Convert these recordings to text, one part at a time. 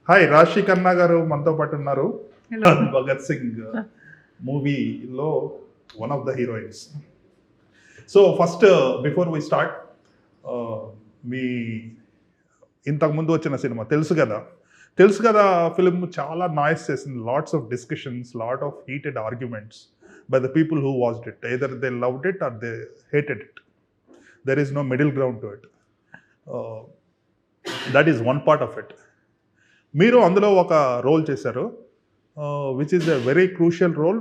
Hi రాశి ఖన్నా గారు మనతో పాటు ఉన్నారు. Hello. భగత్ సింగ్ మూవీలో one of the heroines. So first before we start, మీ ఇంతకుముందు వచ్చిన సినిమా తెలుసు కదా ఫిలిం చాలా నాయిస్ చేసింది, lots of discussions, lot of heated arguments by the people who watched it. Either they loved it or they hated it. There is no middle ground to it. That is one part of it. మీరు అందులో ఒక role చేశారు, which is a very crucial role.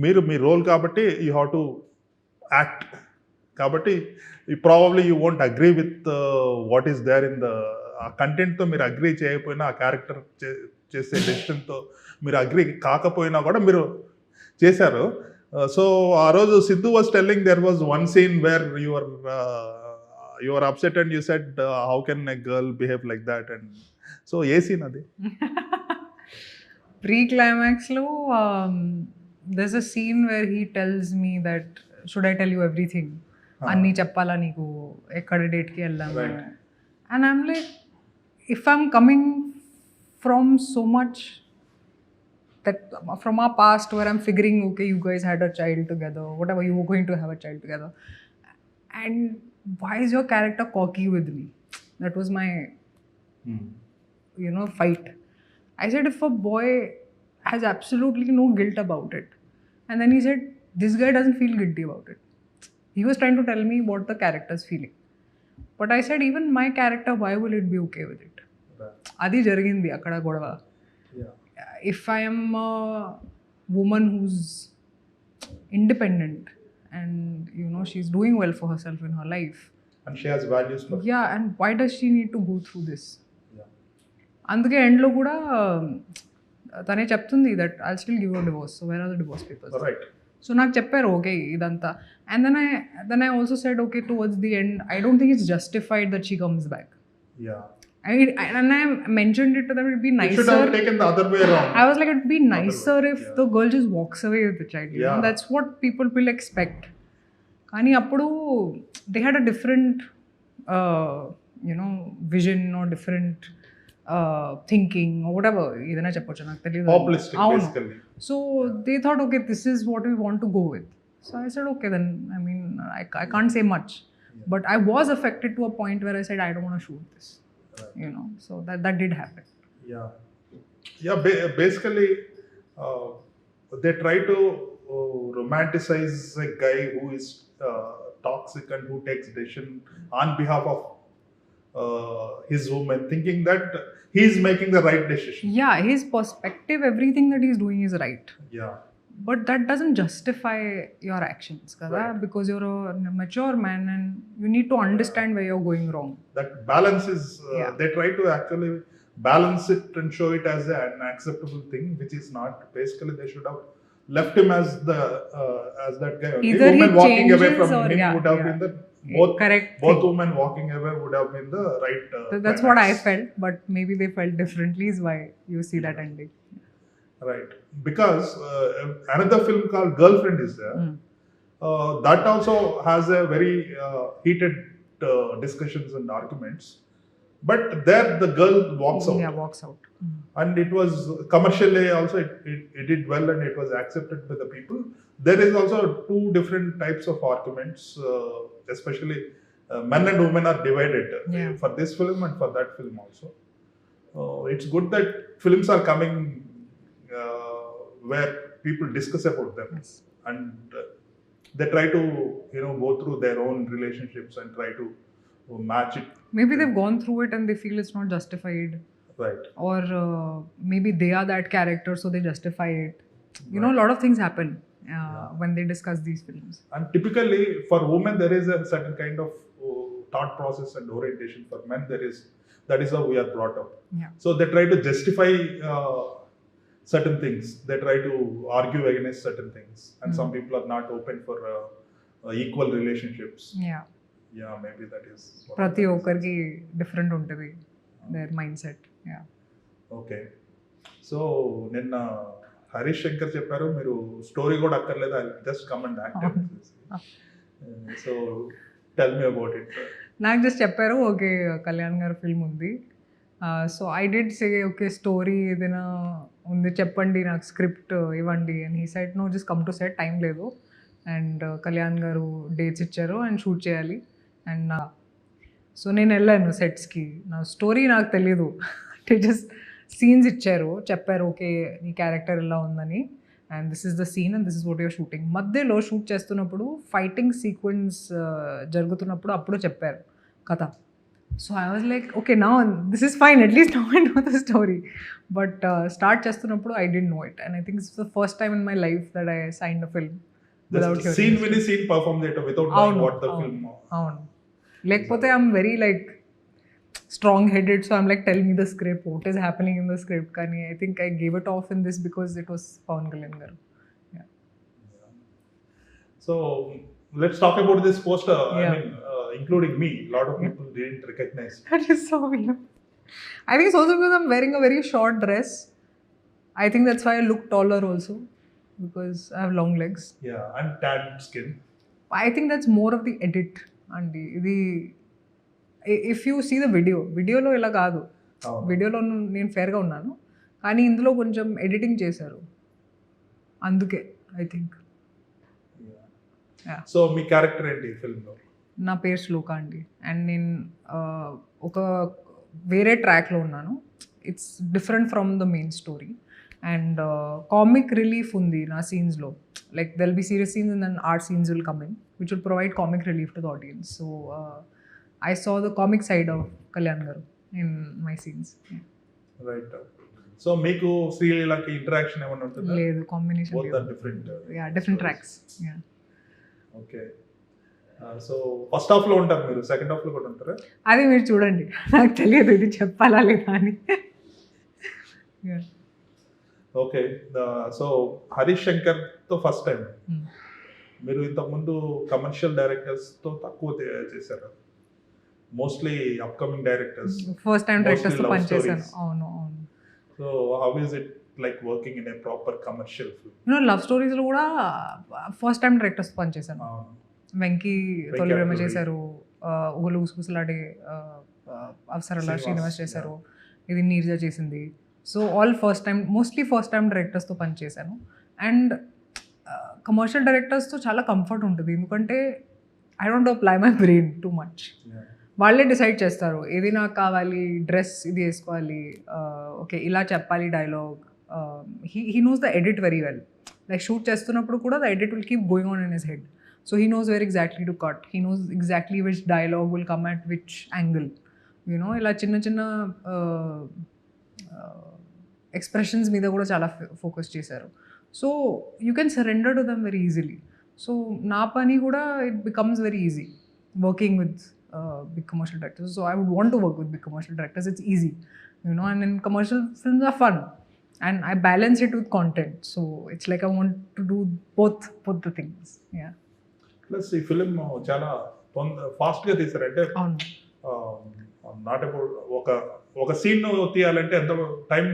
మీరు మీ role కాబట్టి you have to act, కాబట్టి probably you won't agree with what is there in the కంటెంట్తో మీరు agree చేయకపోయినా, ఆ క్యారెక్టర్ చేసే డెసిషన్తో మీరు అగ్రీ కాకపోయినా కూడా మీరు చేశారు. సో ఆ రోజు Siddhu was telling there was one scene where your upset and you said how can a girl behave like that. And so ఏ సీన్ అది? Pre-climax lo, there's a scene where he tells me that should I tell you everything? Anni cheppala neeku ekkada date ki vellamu. Right. And I'm like, if I'm coming from so much that from our past where I'm figuring, okay, you guys had a child together, whatever, you were going to have a child together, and why is your character cocky with me? That was my fight. I said, if a boy has absolutely no guilt about it, and then he said, this guy doesn't feel guilty about it. He was trying to tell me what the character's feeling. But I said, even my character, why will it be okay with it? Adi jarigindi akkada godava. If I am a woman who's independent and she's doing well for herself in her life, and she has values for and why does she need to go through this? అందుకే ఎండ్లో కూడా తనే చెప్తుంది that I'll still give a divorce, so where are the divorce papers. Right. So నాకు చెప్పారు okay ఇదంతా. And then I also said okay towards the end I don't think it's justified that she comes back. And I mentioned it to them, it'd be nicer. You should have taken the other way around. I was like, it'd be nicer if the girl just walks away with the child. You know, that's what people will expect. Kani appudu they had a different vision or different thinking or whatever. Idana cheppochu నాకు తెలియదు. Populistic basically. So they thought, okay, this is what we want to go with. So I said, okay, then I mean I can't say much. But I was affected to a point where I said I don't want to shoot this. So that did happen. Basically they try to romanticize a guy who is toxic and who takes decision on behalf of his woman, thinking that he's making the right decision. His perspective, everything that he's doing is right. But that doesn't justify your actions, right? Because you're a mature man and you need to understand where you're going wrong. That balance is they try to actually balance it and show it as an acceptable thing, which is not. Basically they should have left him as that guy. Either woman he walking away changes from or him would have been the correct both thing. women walking away would have been the right that's what I felt, but maybe they felt differently is why you see that ending. Right, because another film called Girlfriend is there. That also has a very heated discussions and arguments, but there the girl walks out. And it was commercially also it did well and it was accepted by the people. There is also two different types of arguments, especially men and women are divided for this film and for that film also. It's good that films are coming where people discuss about them. And they try to go through their own relationships and try to match it. Maybe they've gone through it and they feel it's not justified. Right. Or maybe they are that character so they justify it. A lot of things happen when they discuss these films. And typically for women there is a certain kind of thought process and orientation. For men that is how we are brought up. So they try to justify certain things. They try to argue against certain things. And some people are not open for equal relationships. Maybe that is prati okkarki different untadi their mindset. Okay. So నిన్న హరీష్ శంకర్ చెప్పారు మీరు story కూడా అక్కర్లేదు, I just come and act. So tell me about it. నాకు just చెప్పారు okay Kalyan garu film ఉంది so I did say okay story ఏదైనా ఉంది చెప్పండి, నాకు స్క్రిప్ట్ ఇవ్వండి అని. He said no, just come to set, time లేదు అండ్ కళ్యాణ్ గారు డేట్స్ ఇచ్చారు అండ్ షూట్ చేయాలి. అండ్ సో నేను వెళ్ళాను సెట్స్కి. నా స్టోరీ నాకు తెలీదు, అంటే జస్ట్ సీన్స్ ఇచ్చారు, చెప్పారు ఓకే నీ క్యారెక్టర్ ఇలా ఉందని and this is the scene and this is what your shooting. మధ్యలో షూట్ చేస్తున్నప్పుడు ఫైటింగ్ సీక్వెన్స్ జరుగుతున్నప్పుడు అప్పుడు చెప్పారు కథ. So I was like okay now this is fine, at least now I know the story. But start చేస్తున్నప్పుడు I didn't know it and I think it's the first time in my life that I signed a film without hearing. Scene విని scene perform చేయటం without knowing what the film. అవును, లేకపోతే I'm very like strong headed, so I'm like tell me the script, what is happening in the script. Kani I think I gave it off in this because it was Pawan Kalyan garu. Yeah. So let's talk about this poster. Yeah. I mean, including me, a lot of people didn't recognize. That is so weird. I think it's also because I'm wearing a very short dress. I think that's why I look taller also, because I have long legs. Yeah, and tan skin. I think that's more of the edit and the if you see the వీడియోలో ఇలా కాదు. వీడియోలో నేను ఫేర్గా ఉన్నాను, కానీ ఇందులో కొంచెం editing చేశారు, అందుకే I think. So me character ఏంటి ఫిల్మ్లో? నా పేరు శ్లోక అండి అండ్ నేను ఒక వేరే ట్రాక్లో ఉన్నాను. It's different from the main story and comic relief ఉంది నా సీన్స్లో. Like there'll be serious scenes and then art scenes will come in which will provide comic relief to the audience. So I saw the comic side of Kalyan garu in my scenes. Right. So meeku Srileelaki interaction ఏమన్నా ఉంటుందా? లేదు, combination both are different. Yeah, different tracks. Yeah. Okay. So first half లో ఉంటారు మీరు, second half లో కూడా ఉంటారా? అది మీరు చూడండి, నాకు తెలియదు ఇది చెప్పాలా లేదా అని. ఓకే. సో హరీష్ శంకర్ తో ఫస్ట్ టైం. మీరు ఇంతకుముందు కమర్షియల్ డైరెక్టర్స్ తో తక్కువ చేశారు, mostly upcoming directors. First time directors తో పనిచేశాను. అవును అవును. So how is it like working in a proper commercial film? నేను లవ్ స్టోరీస్ లో కూడా ఫస్ట్ టైం డైరెక్టర్స్ తో పనిచేశాను. వెంకీ తొలి ప్రేమ చేశారు, ఊహలు గుసగుసలాడే అవసరాల శ్రీనివాస్ చేశారు, ఇది నీర్జా చేసింది. So all first time, mostly first time డైరెక్టర్స్తో పనిచేశాను. అండ్ కమర్షియల్ డైరెక్టర్స్తో చాలా కంఫర్ట్ ఉంటుంది, ఎందుకంటే I don't apply my brain too much. వాళ్ళే డిసైడ్ చేస్తారు ఏది నాకు కావాలి, డ్రెస్ ఇది వేసుకోవాలి, ఓకే ఇలా చెప్పాలి dialogue. He knows the edit very well. Like shoot చేస్తున్నప్పుడు కూడా the edit will keep going on in his head. So he knows very exactly to cut, he knows exactly which dialogue will come at which angle. You know ఇలా చిన్న చిన్న expressions మీద కూడా చాలా focus చేశారు. So you can surrender to them very easily. So నా పని కూడా it becomes very easy working with big commercial directors. So I would want to work with big commercial directors. It's easy, you know, and in commercial films are fun and I balance it with content. So it's like I want to do both the things. Yeah. Plus ఈ film చాలా fast గా తీశారు. అంటే not about ఒక scene తీయాలంటే ఎంత time,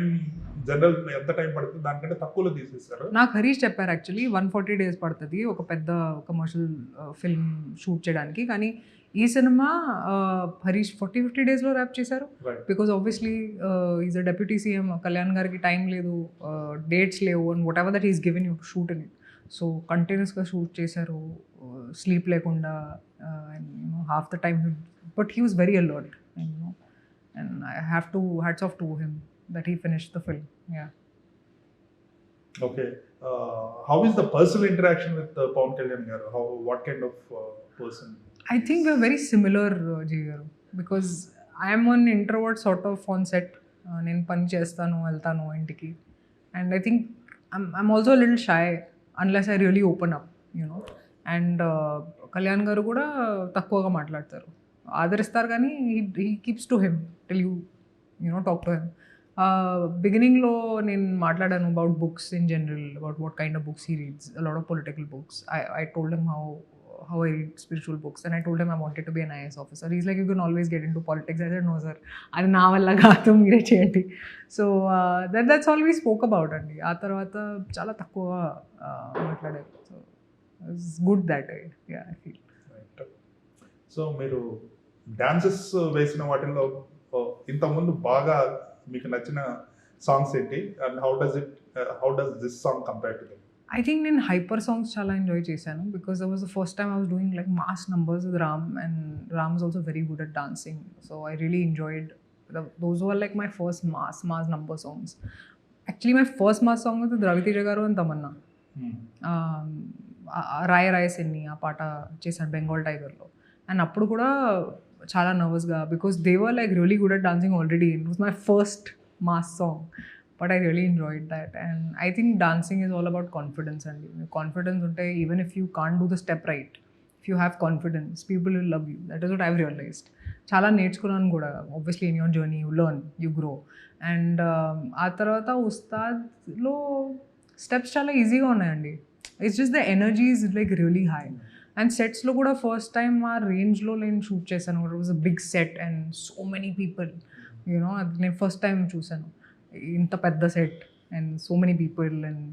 general ఎంత time పడుతుంది, దానికంటే తక్కువలో తీసేస్తారు. నాకు హరీష్ చెప్పారు యాక్చువల్లీ 140 days పడుతుంది ఒక పెద్ద కమర్షియల్ ఫిల్మ్ షూట్ చేయడానికి, కానీ ఈ సినిమా హరీష్ 40-50 daysలో ర్యాప్ చేశారు. Because obviously is a deputy CM, Kalyan గారికి టైం లేదు, డేట్స్ లేవు, and what ever that is given you shoot in it. So కంటిన్యూస్గా షూట్ చేశారు, స్లీప్ లేకుండా, and you know half the time, but he was very alert and you know, and I have to hats off to him that he finished the film. Yeah. Okay. How is the personal interaction with Pawan Kalyan garu? What kind of person? I think we're very similar, Jeevi garu, because I am an introvert sort of on set. నేను పని చేస్తాను, వెళ్తాను ఇంటికి, and I think I'm also a little shy unless I really open up, you know. And Kalyan గారు కూడా తక్కువగా మాట్లాడతారు, ఆదరిస్తారు, కానీ he keeps to him till you know talk to him. బిగినింగ్లో నేను మాట్లాడాను about books in general, about what kind of books he reads, a lot of political books. I told him how I read spiritual books, and I told him I wanted to be an IAS officer. He's like, you can always get into politics. I said, no sir, అది నా వల్ల కాదు, మీరే చేయండి. So that's all we spoke about అండి. ఆ తర్వాత చాలా తక్కువ మాట్లాడారు. So it's good that way. Yeah, I feel. So మీరు డాన్సెస్ వేసిన వాటిల్లో ఇంతకుముందు బాగా మీకు నచ్చిన సాంగ్స్ ఏంటి and how does this song compare to them? I think నేను హైపర్ సాంగ్స్ చాలా ఎంజాయ్ చేశాను because that was the first time I was doing like mass numbers with Ram and Ram is also very good at dancing so I really enjoyed those were like my first mass number songs actually my first mass song with Ravi Teja garu and Tamannaah రాయ రాయ సెన్ని ఆ పాట చేశాను Bengal టైగర్లో and అప్పుడు కూడా చాలా నర్వస్గా because they were like really good at dancing already it was my first mass song but I really enjoyed that and I think dancing is all about confidence అండి కాన్ఫిడెన్స్ ఉంటే even if you can't do the step right if you have confidence people will love you that is what I've realised చాలా నేర్చుకున్నాను కూడా obviously in your journey you learn you grow and ఆ తర్వాత ఉస్తాద్లో steps చాలా ఈజీగా ఉన్నాయండి it's just the energy is like really high and సెట్స్లో కూడా ఫస్ట్ టైం ఆ రేంజ్లో నేను షూట్ చేశాను it was a big set and so many people you know అది నేను ఫస్ట్ టైం చూశాను ఇంత పెద్ద set and so many people and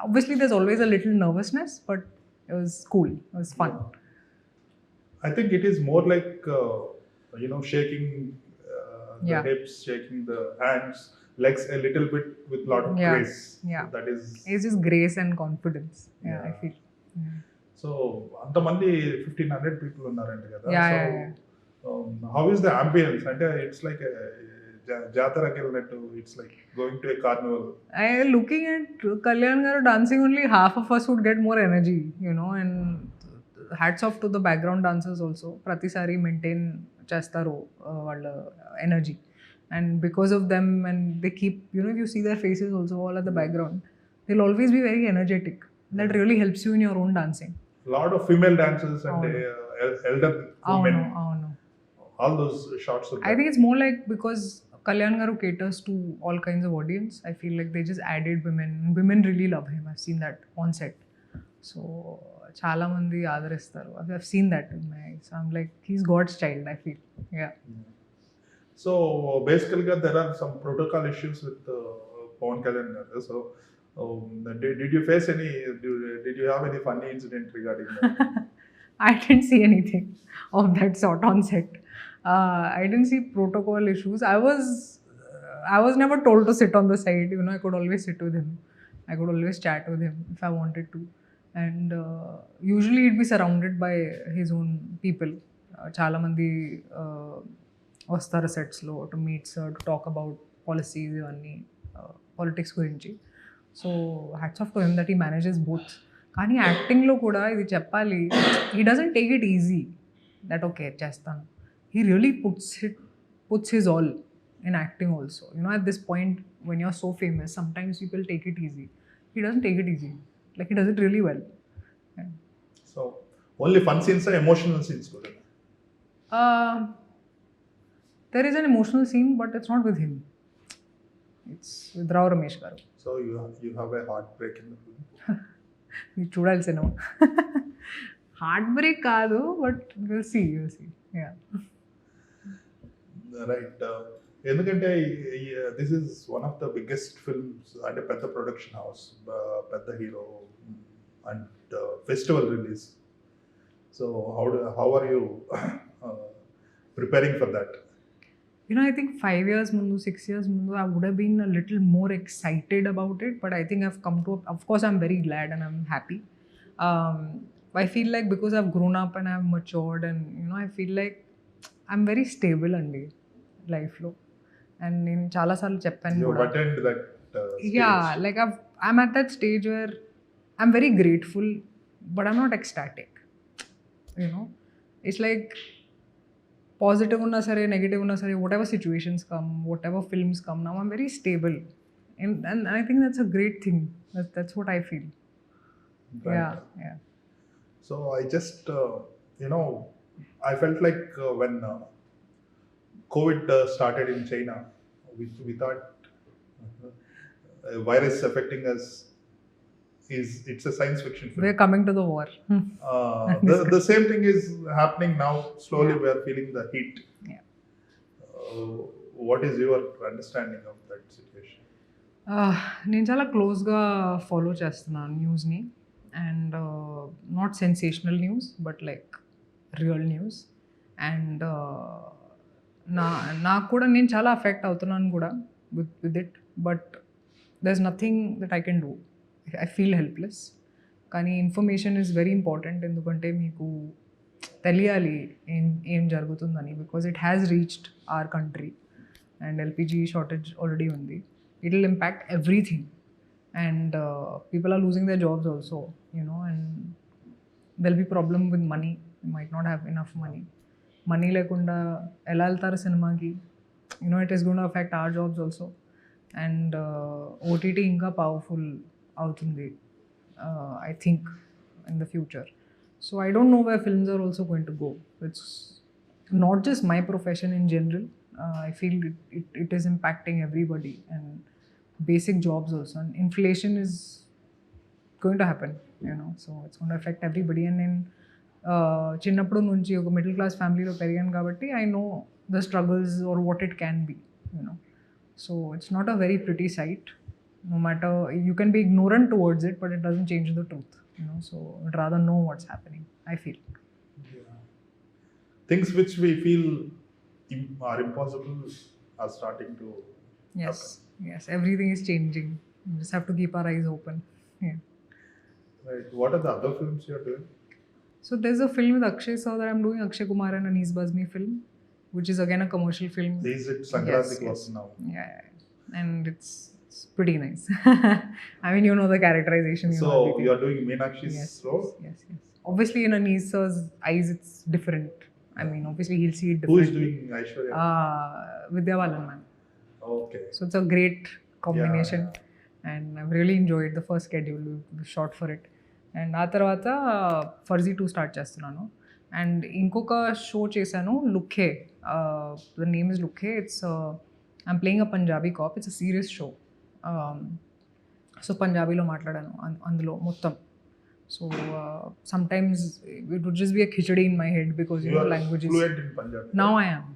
obviously there's always a little nervousness but it was cool it was fun. I think it is more like shaking the Yeah. hips, shaking the hands, legs a little bit with lot of Yeah. grace. Yeah. That is. It's just grace and confidence. Yeah, I Yeah. feel. Yeah. So అంతమంది 1,500 people ఉన్నారంట కదా. Yeah, So yeah, yeah. How is the ambience? అంటే it's like a జాతరకి వెళ్ళినట్టు. It's like going to a carnival. Looking at Kalyan garu dancing, only half of us would get more energy, and hats off to the background dancers also. Pratisari maintain chestaru వాళ్ళ energy. And because of them, and they keep, if you see their faces also all at the background, they'll always be very energetic. That really helps you in your own dancing. Lot of female dancers and elder women. Avunu. All those shots. I think it's more like because Kalyan garu caters to all kinds of audience. I feel like they just added women. Women really love him. I've seen that on set. So చాలా మంది ఆదరిస్తారు. I've seen that in my eyes. I'm like, he's God's child, I feel. Yeah. So basically, there are some protocol issues with Pawan Kalyan. So did you face any? Did you have any funny incident regarding that? I didn't see anything of that sort on set. I didn't see protocol issues. I was never told to sit on the side. I could always sit with him. I could always chat with him if I wanted to. And usually he'd be surrounded by his own people. Chala mandi వస్తారు సెట్స్లో to meets to talk about policies ఇవన్నీ politics గురించి so hats off to him that he manages both కానీ యాక్టింగ్లో కూడా ఇది చెప్పాలి he doesn't take it easy that okay చేస్తాను he really puts his all in acting also. At this point, when you're so famous, sometimes people take it easy. He doesn't take it easy. Like, he does it really well. Yeah. So, only fun scenes or emotional scenes? There is an emotional scene, but it's not with him. It's with Rao Ramesh garu. So, you have a heartbreak in the film? You chudal cinema. Heartbreak kaadu, but you'll see. Yeah. Right. ఎందుకంటే this is one of the biggest films అంటే పెద్ద production house పెద్ద hero and festival release so how are you preparing for that I think 5 years mundu, 6 years mundu, I would have been a little more excited about it, but I think I've come to, of course I'm very glad and I'm happy. I feel like because I've grown up and I've matured and I feel like I'm very stable andi life lo. And నేను చాలాసార్లు చెప్పాను కూడా yeah, like I'm at that stage where I'm very grateful but I'm not ecstatic. It's like positive uన్నా సరే negative uన్నా సరే whatever situations come, whatever films come, now I'm very stable and I think that's a great thing. That's what I feel. Right. Yeah. So I just I felt like when COVID started in China, we thought a virus affecting us it's a science fiction film. We're coming to the war. The same thing is happening now. Slowly we are feeling the heat. Yeah. What is your understanding of that situation? నేను చాలా క్లోజ్గా follow చేస్తున్నాను న్యూస్ని and not sensational news but like real news and నాకు కూడా నేను చాలా affect అవుతున్నాను కూడా with it, but there is nothing that I can do. I feel helpless. కానీ ఇన్ఫర్మేషన్ ఈజ్ వెరీ ఇంపార్టెంట్, ఎందుకంటే మీకు తెలియాలి ఏం జరుగుతుందని, because it has reached our country and LPG shortage already ఉంది. It will impact everything and people are losing their jobs also, and there'll be problem with money. Might not have enough money లేకుండా ఎలా వెళ్తారు సినిమాకి? It is going to affect our jobs also. And OTT ఇంకా powerful అవుతుంది, I think, in the future. So I don't know where films are also going to go. It's not just my profession in general. I feel it is impacting everybody and basic jobs also. And inflation is going to happen, so it's going to affect everybody. And then చిన్నప్పుడు నుంచి ఒక middle class ఫ్యామిలీలో పెరిగాను కాబట్టి I know the struggles or what it can be, so it's not a very pretty sight. No matter, you can be ignorant towards it, but it doesn't change the truth, so I'd rather know what's happening, I feel. Things which we feel are impossible are starting to happen. Yes, everything is changing. We just have to keep our eyes open. Yeah. Right. What are the other films you're doing? So there's a film with Akshay Sir that I'm doing, Akshay Kumar and Anees Bazmi film, which is again a commercial film. Is it Sankranti was now? Yeah. And it's pretty nice. I mean, the characterization. So you are doing Meenakshi's role? Yes. Obviously, in Anees Sir's eyes, it's different. I mean, obviously, he'll see it differently. Who is doing Aishwarya? Vidya Balan, man. Okay. So it's a great combination. Yeah. And I've really enjoyed the first schedule. We shot for it. And ఆ తర్వాత Farzi 2 start చేస్తున్నాను. And ఇంకొక show చేశాను, Lukkhe. The name is Lukkhe. It's I'm playing a Punjabi cop. It's a serious show. So పంజాబీలో మాట్లాడాను అందులో మొత్తం. So sometimes it would just be a khichdi in my head because language now I am.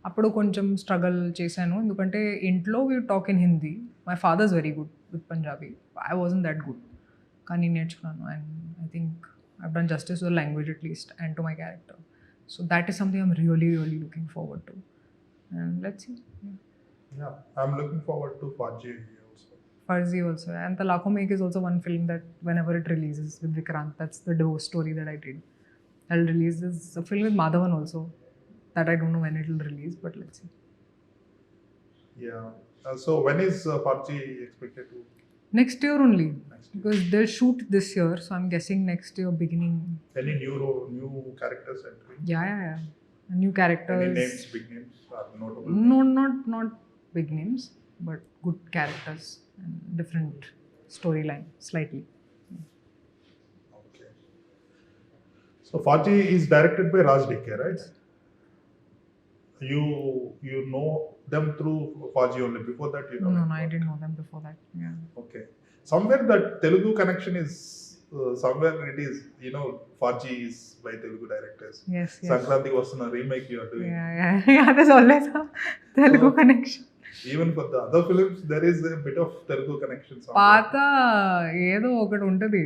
అప్పుడు కొంచెం struggle చేశాను, ఎందుకంటే ఇంట్లో we talk in Hindi. My father's very good with Punjabi. I wasn't that good, కానీ నేర్చుకున్నాను. And I think I've done justice to the language at least and to my character. So that is something I'm really looking forward to. And let's see. Yeah, I'm looking forward to Farzi also. And the Lakho Make is also one film that whenever it releases with Vikrant, that's the divorce story that I did. I'll release this. A film with Madhavan also that I don't know when it will release, but let's see. Yeah. So when is Farzi expected to? Next year only. Because they'll shoot this year, so I'm guessing next year beginning. Any new characters entering? Yeah. New characters. Any names, big names are notable? No, not big names, but good characters and different storyline slightly. Okay. So Farzi is directed by Raashii Khanna, right? You know them through Farzi only. Before that, you know? No, I didn't know them before that. Yeah. Okay. Somewhere that Telugu connection is somewhere it is, Farzi is by Telugu directors. Yes. Sankranti was a remake you are doing. Yeah. There's always a Telugu connection. Even for the other films, there is a bit of Telugu connection. పాత ఏదో ఒకటి ఉంటుంది.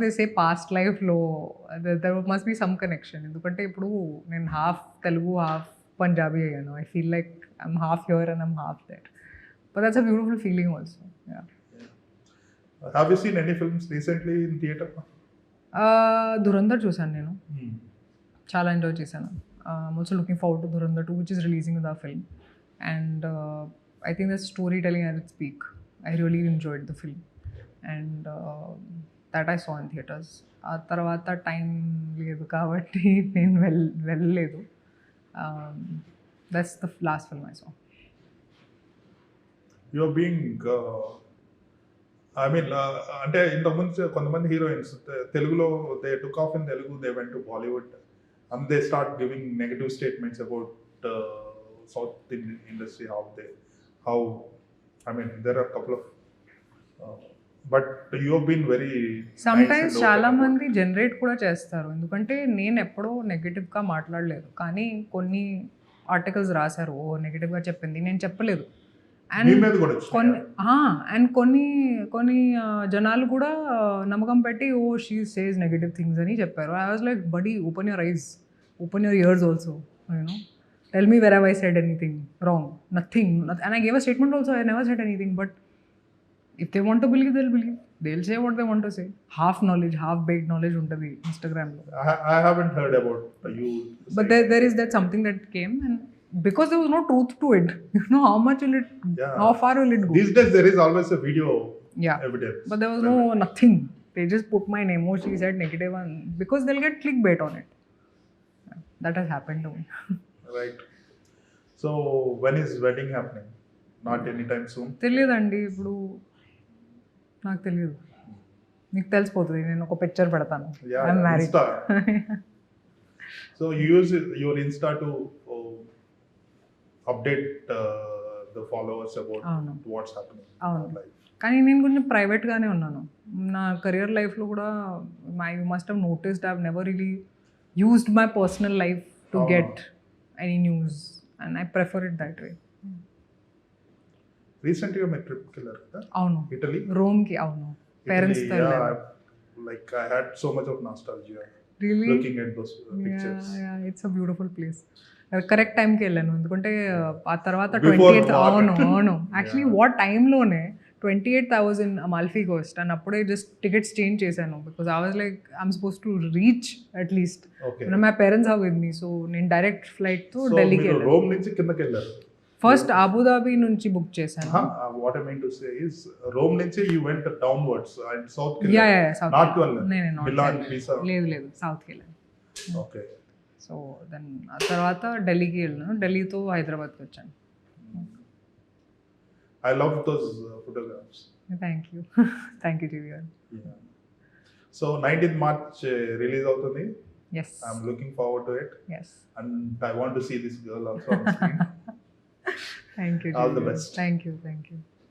They say past లైఫ్లో there must be some connection. ఎందుకంటే ఇప్పుడు నేను half Telugu half Punjabi అయ్యాను. I feel like I'm half here and I'm half that. But that's a beautiful feeling also. Have you seen any films recently in theatre? Dhurandhar చూశాను నేను. చాలా enjoy చేశాను. I'm also looking forward to Dhurandhar 2, which is releasing with our film. And I think the storytelling at its peak. I really enjoyed the film. And that I saw in theatres. ఆ తర్వాత time లేదు కాబట్టి నేను వెళ్ళలేదు. That's the last film I saw. You're being... అంటే ఇంతకుముందు కొంతమంది heroines తెలుగులో they took off in Telugu, they went to Bollywood and they start giving negative statements about South Indian industry, there are a couple of but you have been very sometimes చాలా మంది generate కూడా చేస్తారు. ఎందుకంటే నేను ఎప్పుడో నెగటివ్గా మాట్లాడలేదు, కానీ కొన్ని ఆర్టికల్స్ రాశారు నెగటివ్గా చెప్పింది, నేను చెప్పలేదు. అండ్ కొన్ని జనాలు కూడా నమ్మకం పెట్టి షీ సేస్ నెగటివ్ థింగ్స్ అని చెప్పారు. I was like buddy open your eyes, open your ears also. tell me where have I said anything wrong. Nothing. And I gave a statement also, I never said anything. But if they want to believe, they'll believe. They'll say what they want to say. Half knowledge, half baked knowledge untadi Instagram lo. I haven't heard about you. But there is that something that came, and because there was no truth to it, you know, how much will it, Yeah. how far will it go? These days there is always a video Yeah. evidence. But there was no nothing. They just put my name. Oh, she said negative one, because they'll get clickbait on it. Yeah, that has happened to me. Right. So when is wedding happening? Not anytime soon. తెలియదండి ఇప్పుడు నాకు తెలియదు. నీకు తెలిసిపోతుంది, నేను ఒక picture పెడతాను. Yeah, I'm married. Insta. So you use your Insta to update the followers about అవును. what's happening in అవును. your life. కానీ నేను కొంచెం ప్రైవేట్గానే ఉన్నాను. నా కెరియర్ లైఫ్లో కూడా you must have noticed I have never really used my personal life to అవును. Get any news, and I prefer it that way. Recently you met trip killer, కదా? అవును, Italy. రోమ్కి. అవును, పేరెంట్స్తో Italy, వెళ్ళాను. like I had so much of nostalgia Really? looking at those pictures. It's a beautiful place. Correct టైంకి వెళ్ళాను, ఎందుకంటే ఆ తర్వాత Before 28th. war. అవును యాక్చువల్లీ వాట్ టైంలోనే 28,000 అమాల్ఫీ కోస్ట్, అండ్ అప్పుడే జస్ట్ టికెట్స్ చేంజ్ చేశాను, because I was like I'm suppose to reach at least. Okay. My parents are with me, so నేను డైరెక్ట్ ఫ్లైట్తో So ఢిల్లీకి మీరు వెళ్ళాను. రోమ్ నుంచి కిందకి వెళ్ళారు. ఫస్ట్ అబుదాబి నుంచి బుక్ చేశాను. What I mean to say is Rome నుంచి you went downwards and south కి యా వెళ్ళారు. సౌత్. North కి వెళ్ళారు. నేను Milan, Pisa. లేదు సౌత్కి వెళ్ళాను. Okay. సో దెన్ ఆ తర్వాత ఢిల్లీకి వెళ్ళాను, ఢిల్లీతో హైదరాబాద్కి వచ్చాను. I love those photographs. Thank you. Thank you GV garu. Yeah. So 19th March release అవుతుంది. Yes I'm looking forward to it yes. and I want to see this girl also on screen. Thank you. All the best. Thank you.